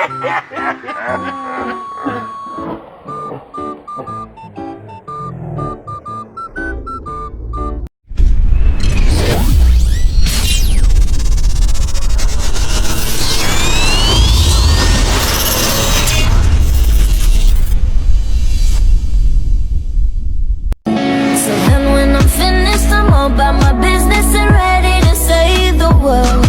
So then when I'm finished, I'm all about my business and ready to save the world.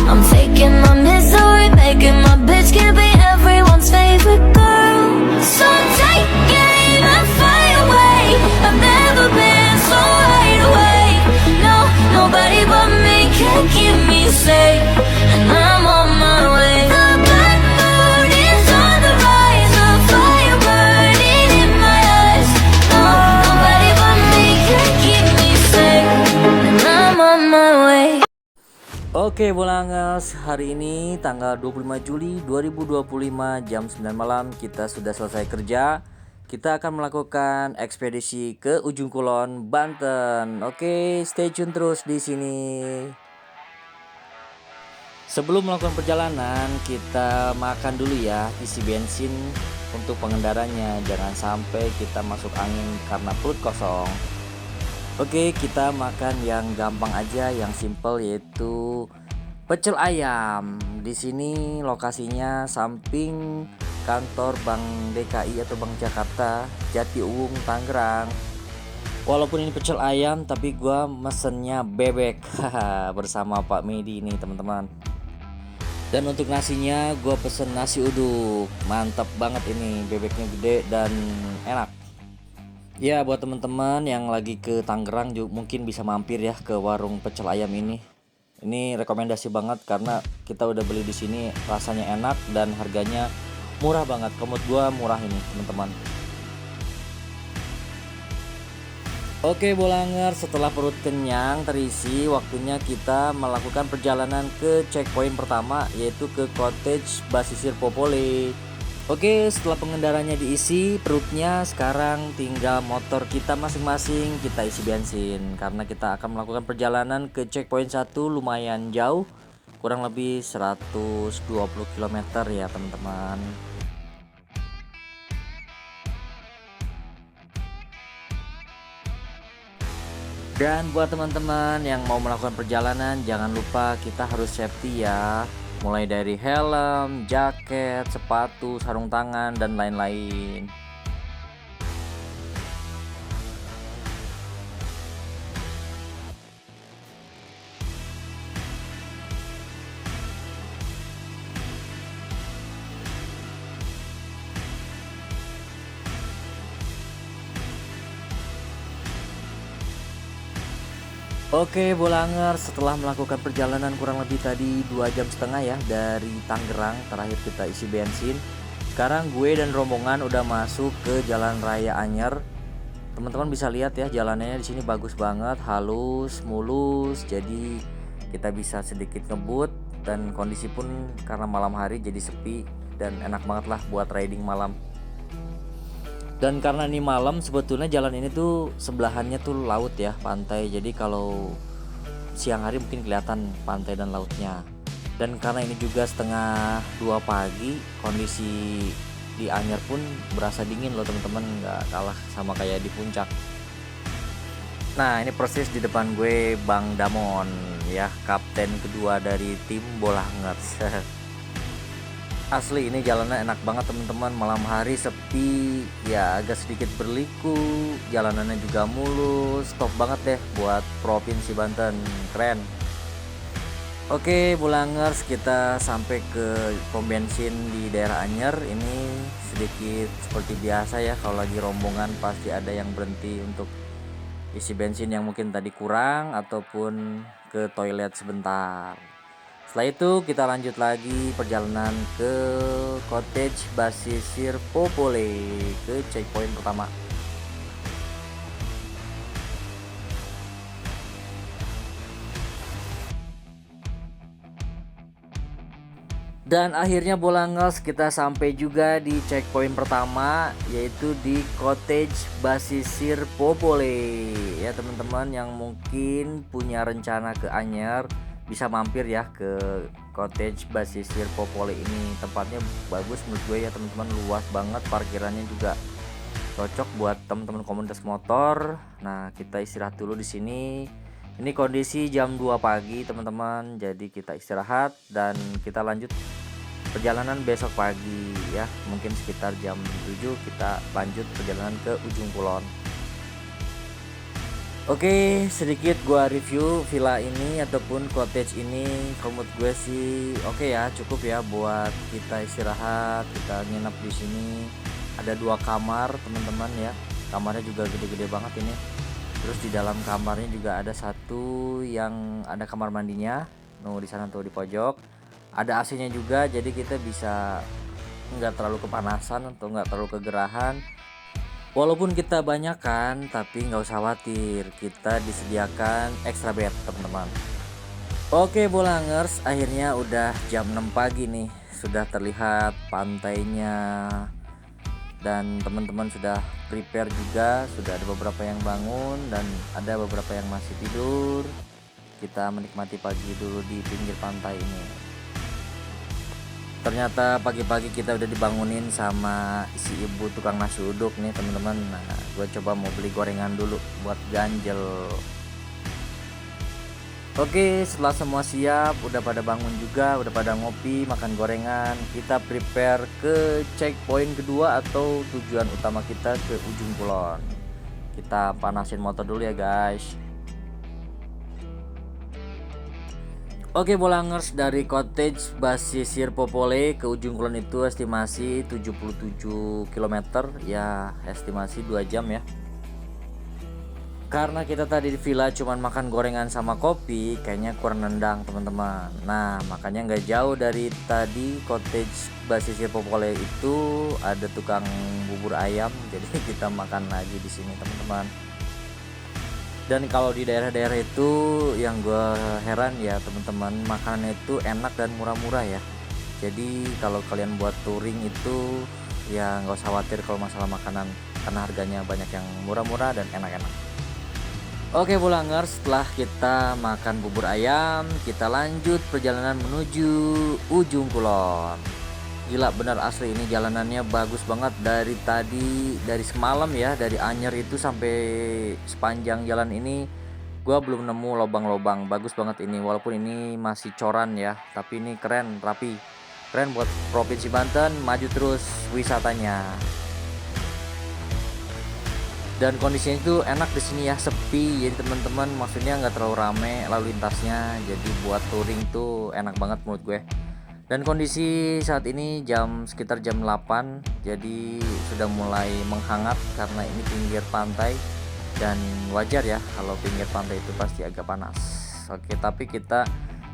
I'm taking my misery, making my bitch can be everyone's favorite girl. So take aim and fly away. I've never been so wide awake. No, nobody but me can keep me safe, and I'm on my way. The black moon is on the rise, a fire burning in my eyes. No, nobody but me can keep me safe, and I'm on my way. Oke Bolangers, hari ini tanggal 25 Juli 2025 jam 9 malam kita sudah selesai kerja. Kita akan melakukan ekspedisi ke Ujung Kulon, Banten. Oke, stay tune terus di sini. Sebelum melakukan perjalanan, kita makan dulu ya, isi bensin untuk pengendaranya. Jangan sampai kita masuk angin karena perut kosong. Oke, kita makan yang gampang aja, yang simple, yaitu pecel ayam. Di sini lokasinya samping kantor Bank DKI atau Bank Jakarta, Jatiuwung, Tangerang. Walaupun ini pecel ayam, tapi gua mesennya bebek bersama Pak Medi nih teman-teman. Dan untuk nasinya gua pesen nasi uduk, mantap banget ini, bebeknya gede dan enak. Ya, buat teman-teman yang lagi ke Tangerang juga mungkin bisa mampir ya ke warung pecel ayam ini. Ini rekomendasi banget karena kita udah beli di sini, rasanya enak dan harganya murah banget. Menurut gua murah ini, teman-teman. Oke Bolanger, setelah perut kenyang terisi, waktunya kita melakukan perjalanan ke checkpoint pertama, yaitu ke Cottage Basisir Popole. Oke, setelah pengendaranya diisi perutnya, sekarang tinggal motor kita masing-masing kita isi bensin, karena kita akan melakukan perjalanan ke checkpoint 1 lumayan jauh, kurang lebih 120 km ya teman-teman. Dan buat teman-teman yang mau melakukan perjalanan, jangan lupa kita harus safety ya. Mulai dari helm, jaket, sepatu, sarung tangan, dan lain-lain. Oke Bolanger, setelah melakukan perjalanan kurang lebih tadi 2,5 jam ya dari Tangerang, terakhir kita isi bensin. Sekarang gue dan rombongan udah masuk ke Jalan Raya Anyer. Teman-teman bisa lihat ya, jalannya di sini bagus banget, halus, mulus. Jadi kita bisa sedikit ngebut, dan kondisi pun karena malam hari jadi sepi dan enak banget lah buat riding malam. Dan karena ini malam, sebetulnya jalan ini tuh sebelahannya tuh laut ya, pantai. Jadi kalau siang hari mungkin kelihatan pantai dan lautnya. Dan karena ini juga setengah 2 pagi, kondisi di Anyer pun berasa dingin loh teman-teman, nggak kalah sama kayak di puncak. Nah, ini persis di depan gue Bang Damon ya, kapten kedua dari tim Bolangers. Asli ini jalannya enak banget teman-teman, malam hari sepi ya, agak sedikit berliku, jalanannya juga mulus, top banget deh buat Provinsi Banten, keren. Oke Bolangers, kita sampai ke pom bensin di daerah Anyer. Ini sedikit seperti biasa ya, kalau lagi rombongan pasti ada yang berhenti untuk isi bensin yang mungkin tadi kurang ataupun ke toilet sebentar. Setelah itu kita lanjut lagi perjalanan ke Cottage Basisir Popole, ke checkpoint pertama. Dan akhirnya Bolangers, kita sampai juga di checkpoint pertama, yaitu di Cottage Basisir Popole. Ya teman-teman yang mungkin punya rencana ke Anyer, bisa mampir ya ke cottage Basisir Popole ini. Tempatnya bagus menurut gue ya teman-teman, luas banget, parkirannya juga cocok buat teman-teman komunitas motor. Nah, kita istirahat dulu di sini. Ini kondisi jam 2 pagi teman-teman. Jadi kita istirahat dan kita lanjut perjalanan besok pagi ya. Mungkin sekitar jam 7 kita lanjut perjalanan ke Ujung Kulon. Oke, sedikit gua review villa ini ataupun cottage ini. Kalau menurut gue sih oke ya, cukup ya buat kita istirahat, kita nginep di sini. Ada 2 kamar teman-teman ya, kamarnya juga gede-gede banget ini. Terus di dalam kamarnya juga ada satu yang ada kamar mandinya, di sana tuh di pojok. Ada AC-nya juga, jadi kita bisa nggak terlalu kepanasan atau nggak terlalu kegerahan. Walaupun kita banyak kan, tapi nggak usah khawatir, kita disediakan extra bed teman-teman. Oke Bolangers, akhirnya udah jam 6 pagi nih, sudah terlihat pantainya. Dan teman-teman sudah prepare juga, sudah ada beberapa yang bangun dan ada beberapa yang masih tidur. Kita menikmati pagi dulu di pinggir pantai ini. Ternyata pagi-pagi kita udah dibangunin sama si ibu tukang nasi uduk nih teman-teman. Nah, gue coba mau beli gorengan dulu buat ganjel. Oke, setelah semua siap, udah pada bangun juga, udah pada ngopi, makan gorengan. Kita prepare ke checkpoint kedua atau tujuan utama kita ke Ujung Kulon. Kita panasin motor dulu ya guys. Oke Bolangers, dari cottage Basisir Popole ke Ujung Kulon itu estimasi 77 km ya, estimasi 2 jam ya. Karena kita tadi di villa cuman makan gorengan sama kopi, kayaknya kurang nendang teman-teman. Nah, makanya nggak jauh dari tadi cottage Basisir Popole itu ada tukang bubur ayam, jadi kita makan lagi di sini teman-teman. Dan kalau di daerah-daerah itu yang gue heran ya teman-teman, makanannya itu enak dan murah-murah ya. Jadi kalau kalian buat touring itu ya nggak usah khawatir kalau masalah makanan, karena harganya banyak yang murah-murah dan enak-enak. Oke Bolangers, setelah kita makan bubur ayam, kita lanjut perjalanan menuju Ujung Kulon. Gila bener asli, ini jalanannya bagus banget dari tadi, dari semalam ya, dari Anyer itu sampai sepanjang jalan ini gua belum nemu lobang-lobang. Bagus banget ini, walaupun ini masih coran ya, tapi ini keren, rapi. Keren buat Provinsi Banten, maju terus wisatanya. Dan kondisinya itu enak di sini ya, sepi, jadi teman-teman maksudnya nggak terlalu rame lalu lintasnya, jadi buat touring tuh enak banget menurut gue. Dan kondisi saat ini sekitar jam 8, jadi sudah mulai menghangat karena ini pinggir pantai dan wajar ya kalau pinggir pantai itu pasti agak panas. Oke, tapi kita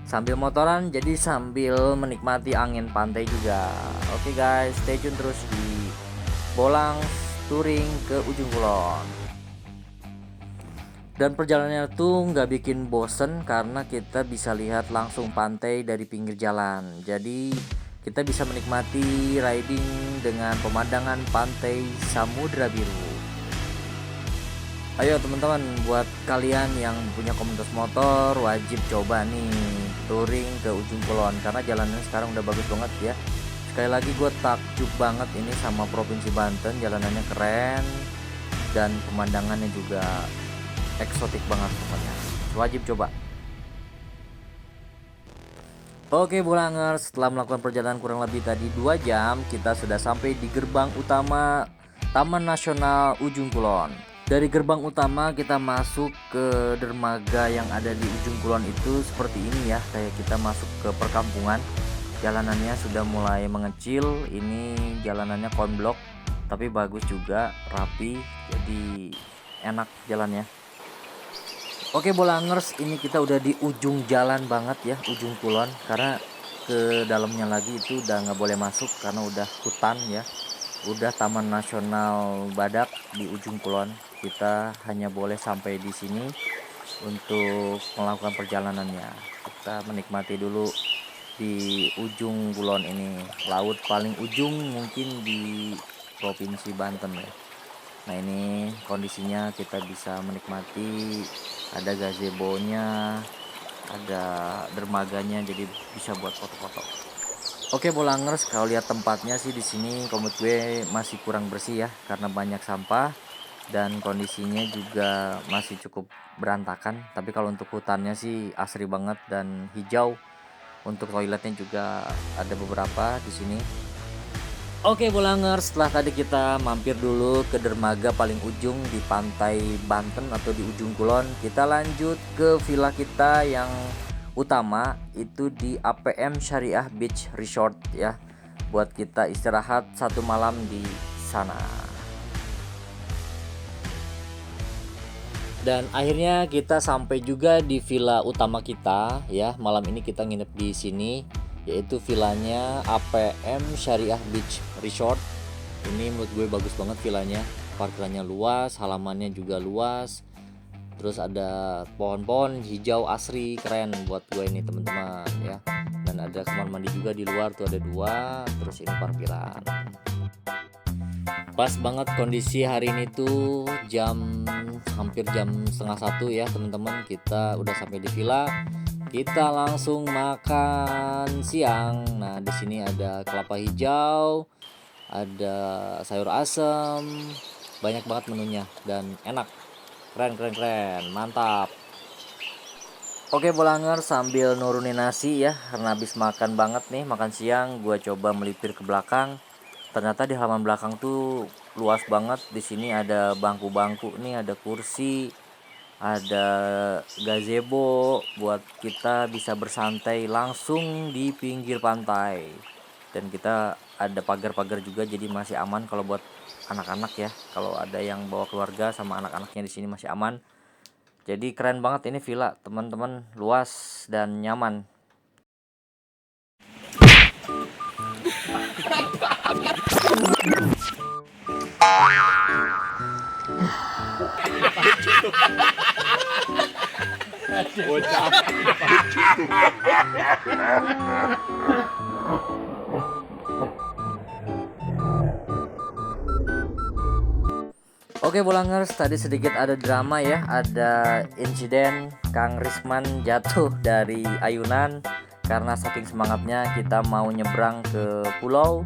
sambil motoran jadi sambil menikmati angin pantai juga. Oke guys, stay tune terus di Bolang touring ke Ujung Kulon. Dan perjalanannya tuh nggak bikin bosen karena kita bisa lihat langsung pantai dari pinggir jalan. Jadi kita bisa menikmati riding dengan pemandangan pantai Samudra Biru. Ayo teman-teman, buat kalian yang punya komunitas motor wajib coba nih touring ke Ujung Kulon karena jalannya sekarang udah bagus banget ya. Sekali lagi gue takjub banget ini sama Provinsi Banten, jalanannya keren dan pemandangannya juga eksotik banget pokoknya. Wajib coba. Oke Bolangers, setelah melakukan perjalanan kurang lebih tadi 2 jam, kita sudah sampai di gerbang utama Taman Nasional Ujung Kulon. Dari gerbang utama kita masuk ke dermaga yang ada di Ujung Kulon itu seperti ini ya, kayak kita masuk ke perkampungan. Jalanannya sudah mulai mengecil, ini jalanannya konblok tapi bagus juga, rapi, jadi enak jalannya. Oke Bolangers, ini kita udah di ujung jalan banget ya, Ujung Kulon, karena ke dalamnya lagi itu udah nggak boleh masuk karena udah hutan ya, udah Taman Nasional Badak di Ujung Kulon. Kita hanya boleh sampai di sini untuk melakukan perjalanannya. Kita menikmati dulu di Ujung Kulon ini, laut paling ujung mungkin di Provinsi Banten ya. Nah ini kondisinya kita bisa menikmati, ada gazebo-nya, ada dermaganya jadi bisa buat foto-foto. Oke Bolangers, kalau lihat tempatnya sih di sini menurut gue masih kurang bersih ya karena banyak sampah dan kondisinya juga masih cukup berantakan. Tapi kalau untuk hutannya sih asri banget dan hijau. Untuk toiletnya juga ada beberapa di sini. Oke Bolangers, setelah tadi kita mampir dulu ke dermaga paling ujung di pantai Banten atau di ujung kulon, kita lanjut ke villa kita yang utama itu di APM Syariah Beach Resort ya, buat kita istirahat 1 malam di sana. Dan akhirnya kita sampai juga di villa utama kita ya. Malam ini kita nginep di sini, yaitu villanya APM Syariah Beach Resort. Ini menurut gue bagus banget villanya, parkirannya luas, halamannya juga luas, terus ada pohon-pohon hijau asri, keren buat gue ini teman-teman ya. Dan ada kamar mandi juga di luar tuh, ada 2, terus ini parkiran. Pas banget kondisi hari ini tuh hampir jam 12:30 ya teman-teman, kita udah sampai di villa. Kita langsung makan siang. Nah, di sini ada kelapa hijau, ada sayur asem, banyak banget menunya dan enak. Keren, mantap. Oke Bolangers, sambil nurunin nasi ya karena habis makan banget nih, makan siang, gua coba melipir ke belakang. Ternyata di halaman belakang tuh luas banget. Di sini ada bangku-bangku nih, ada kursi, ada gazebo buat kita bisa bersantai langsung di pinggir pantai. Dan kita ada pagar-pagar juga jadi masih aman kalau buat anak-anak ya. Kalau ada yang bawa keluarga sama anak-anaknya di sini masih aman. Jadi keren banget ini villa, teman-teman, luas dan nyaman. Oke Bolangers, tadi sedikit ada drama ya, ada insiden Kang Risman jatuh dari ayunan karena saking semangatnya kita mau nyebrang ke pulau.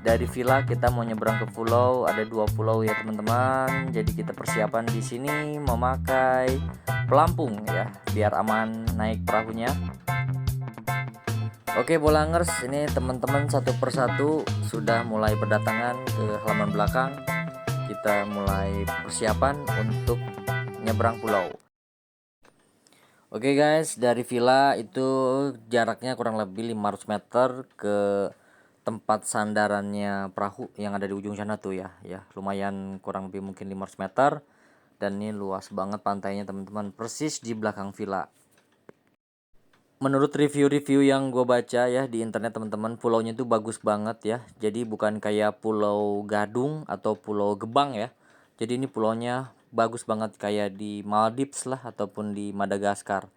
Dari villa kita mau nyebrang ke pulau, ada 2 pulau ya teman-teman. Jadi kita persiapan di sini memakai pelampung ya biar aman naik perahunya. Oke Bolangers, ini teman-teman satu persatu sudah mulai berdatangan ke halaman belakang. Kita mulai persiapan untuk nyebrang pulau. Oke guys, dari villa itu jaraknya kurang lebih 500 meter ke tempat sandarannya perahu yang ada di ujung sana tuh ya. Lumayan, kurang lebih mungkin 500 meter. Dan ini luas banget pantainya teman-teman, persis di belakang villa. Menurut review-review yang gue baca ya di internet teman-teman, pulaunya tuh bagus banget ya. Jadi bukan kayak Pulau Gadung atau Pulau Gebang ya. Jadi ini pulaunya bagus banget kayak di Maldives lah ataupun di Madagaskar.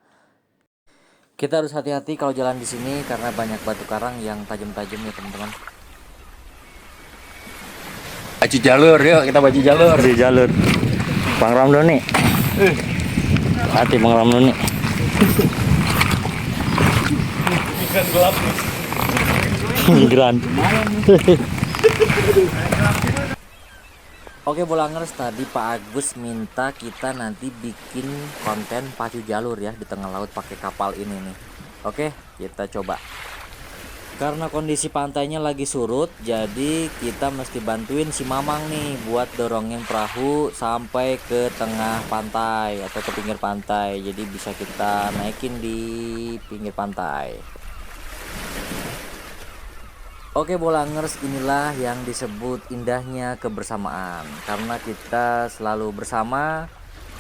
Kita harus hati-hati kalau jalan di sini karena banyak batu karang yang tajam-tajam ya teman-teman. Baca jalur, yuk kita baca jalur. Di jalur Bang Ramdhani. Hati Bang Ramdhani. Ikan gelap. Migran. Oke Bolangers, tadi Pak Agus minta kita nanti bikin konten pacu jalur ya di tengah laut pakai kapal ini nih. Oke, kita coba. Karena kondisi pantainya lagi surut, jadi kita mesti bantuin si Mamang nih buat dorongin perahu sampai ke tengah pantai atau ke pinggir pantai. Jadi bisa kita naikin di pinggir pantai. Oke Bolangers, inilah yang disebut indahnya kebersamaan. Karena kita selalu bersama,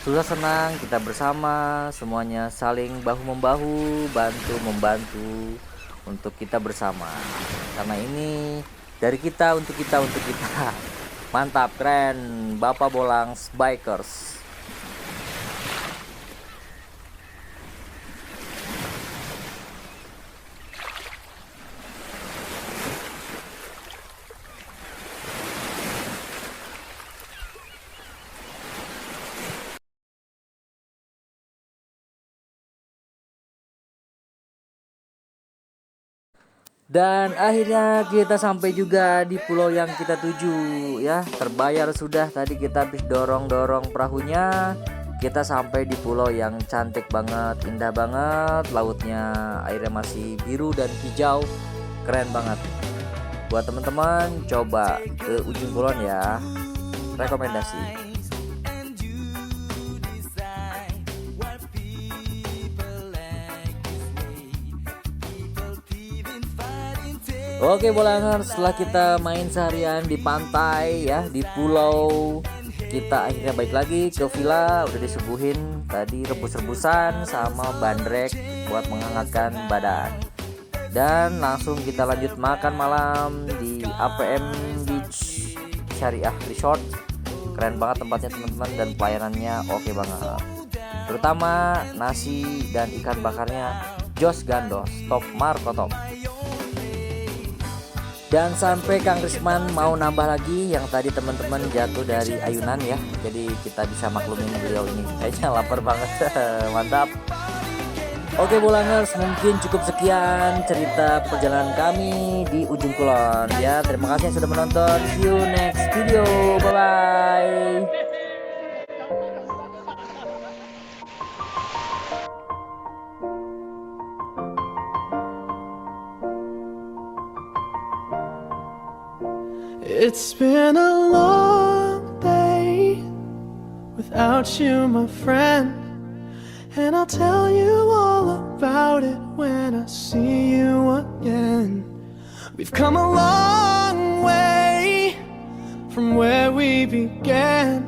susah senang kita bersama, semuanya saling bahu-membahu, bantu-membantu untuk kita bersama. Karena ini dari kita untuk kita untuk kita. Mantap, keren, Bapak Bolangs Bikers. Dan akhirnya kita sampai juga di pulau yang kita tuju ya. Terbayar sudah, tadi kita habis dorong-dorong perahunya. Kita sampai di pulau yang cantik banget, indah banget. Lautnya, airnya masih biru dan hijau. Keren banget. Buat teman-teman coba ke Ujung Kulon ya. Rekomendasi. Oke Bolangers, setelah kita main seharian di pantai ya, di pulau, kita akhirnya balik lagi ke villa. Udah disuguhin tadi rebus-rebusan sama bandrek buat menghangatkan badan. Dan langsung kita lanjut makan malam di APM Beach Syariah Resort. Keren banget tempatnya teman-teman, dan pelayanannya oke banget. Terutama nasi dan ikan bakarnya Jos Gandos, top Marco top. Dan sampai Kang Risman mau nambah lagi, yang tadi teman-teman jatuh dari ayunan ya. Jadi kita bisa maklumin beliau ini. Kayaknya lapar banget. Mantap. Oke Bolangers, mungkin cukup sekian cerita perjalanan kami di Ujung Kulon ya. Terima kasih yang sudah menonton. See you next video. Bye bye. It's been a long day without you, my friend, and I'll tell you all about it when I see you again. We've come a long way from where we began.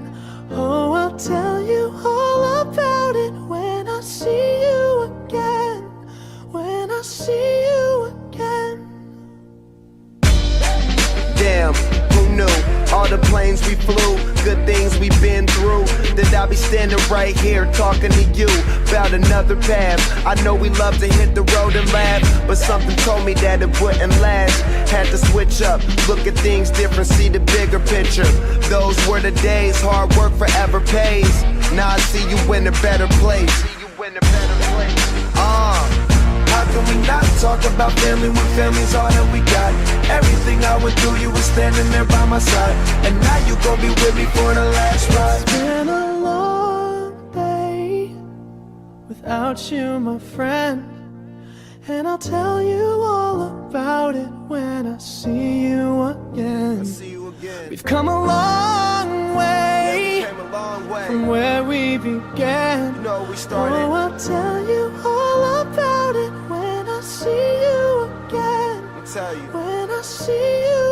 Oh, I'll tell you all about it when I see you again. When I see you again. Damn, who knew? All the planes we flew, good things we've been through. That I'll be standing right here talking to you about another path. I know we love to hit the road and laugh, but something told me that it wouldn't last. Had to switch up, look at things different, see the bigger picture. Those were the days, hard work forever pays. Now I see you in a better place. How can we not talk about family when family's all that we got? Everything I went through, you were standing there by my side, and now you gon' be with me for the last ride. It's been a long day without you, my friend, and I'll tell you all about it when I see you again. We've come a long way from where we began. Oh, I'll tell you all about it when I see you again. When I see you